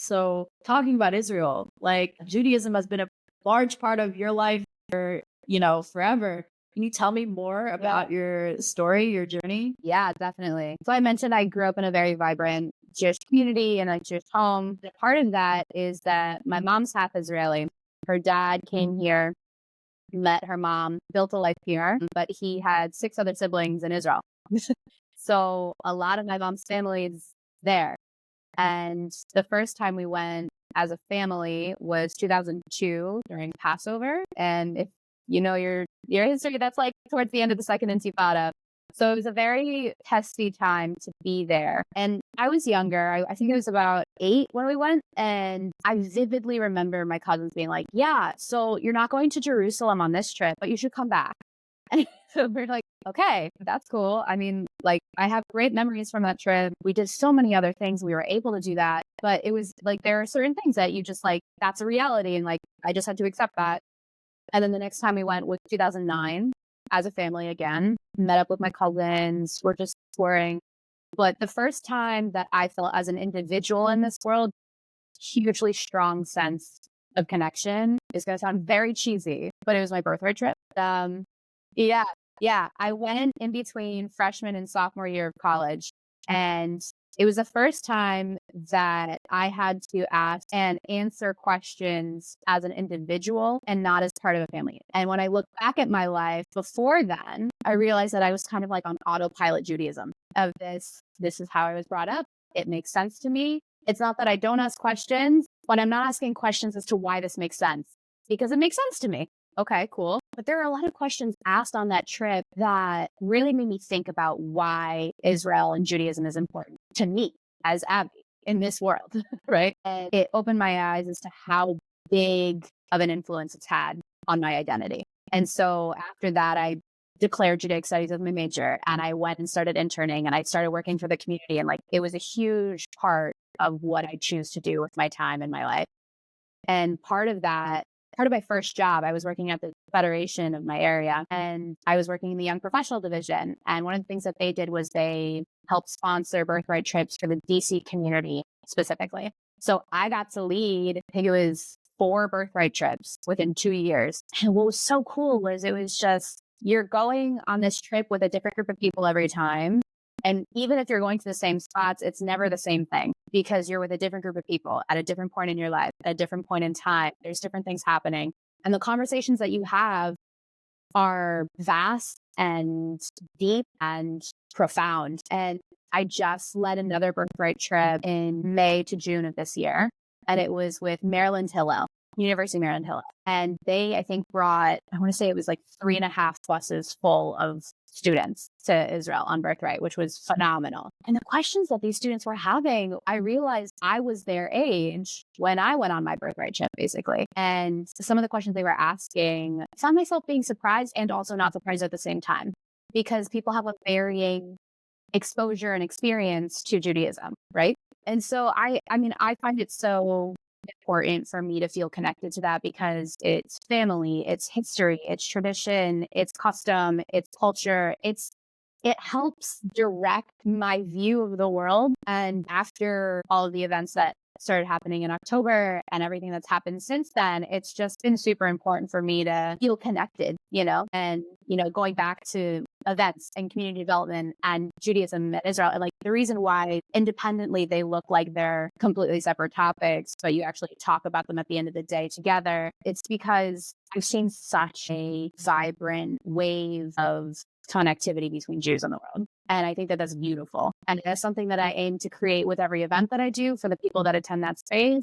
So talking about Israel, like Judaism has been a large part of your life for, forever. Can you tell me more about your story, your journey? Yeah, definitely. So I mentioned I grew up in a very vibrant Jewish community and a Jewish home. Part of that is that my mom's half Israeli. Her dad came here, met her mom, built a life here, but he had 6 other siblings in Israel. So a lot of my mom's family is there. And the first time we went as a family was 2002 during Passover. And if you know your history, that's like towards the end of the Second Intifada. So it was a very testy time to be there. And I was younger. I think I was about 8 when we went. And I vividly remember my cousins being like, yeah, so you're not going to Jerusalem on this trip, but you should come back. And so we're like, okay, that's cool. I mean, like, I have great memories from that trip. We did so many other things. We were able to do that. But it was like, there are certain things that you just like, that's a reality. And like, I just had to accept that. And then the next time we went was 2009 as a family again, met up with my cousins. We're just touring. But the first time that I felt as an individual in this world, hugely strong sense of connection is going to sound very cheesy, but it was my birthright trip. Yeah. I went in between freshman and sophomore year of college. And it was the first time that I had to ask and answer questions as an individual and not as part of a family. And when I look back at my life before then, I realized that I was kind of like on autopilot Judaism of this is how I was brought up. It makes sense to me. It's not that I don't ask questions, but I'm not asking questions as to why this makes sense because it makes sense to me. Okay, cool. But there are a lot of questions asked on that trip that really made me think about why Israel and Judaism is important to me as Abby in this world, right? And it opened my eyes as to how big of an influence it's had on my identity. And so after that, I declared Judaic Studies as my major and I went and started interning and I started working for the community. And like, it was a huge part of what I choose to do with my time in my life. And part of my first job, I was working at the federation of my area and I was working in the young professional division. And one of the things that they did was they helped sponsor birthright trips for the DC community specifically. So I got to lead, I think it was 4 birthright trips within 2 years. And what was so cool was it was just, you're going on this trip with a different group of people every time. And even if you're going to the same spots, it's never the same thing because you're with a different group of people at a different point in your life, at a different point in time. There's different things happening. And the conversations that you have are vast and deep and profound. And I just led another birthright trip in May to June of this year. And it was with University of Maryland Hillel. And they, I think, brought, I want to say it was like 3.5 buses full of students to Israel on Birthright, which was phenomenal. And the questions that these students were having, I realized I was their age when I went on my Birthright trip, basically. And some of the questions they were asking, I found myself being surprised and also not surprised at the same time, because people have a varying exposure and experience to Judaism, right? And so I find it so important for me to feel connected to that because it's family, it's history, it's tradition, it's custom, it's culture. It helps direct my view of the world. And after all of the events that started happening in October and everything that's happened since then, it's just been super important for me to feel connected, and, going back to events and community development and Judaism at Israel. And like the reason why independently they look like they're completely separate topics, but you actually talk about them at the end of the day together. It's because I've seen such a vibrant wave of connectivity between Jews in the world. And I think that that's beautiful. And that's something that I aim to create with every event that I do for the people that attend that space.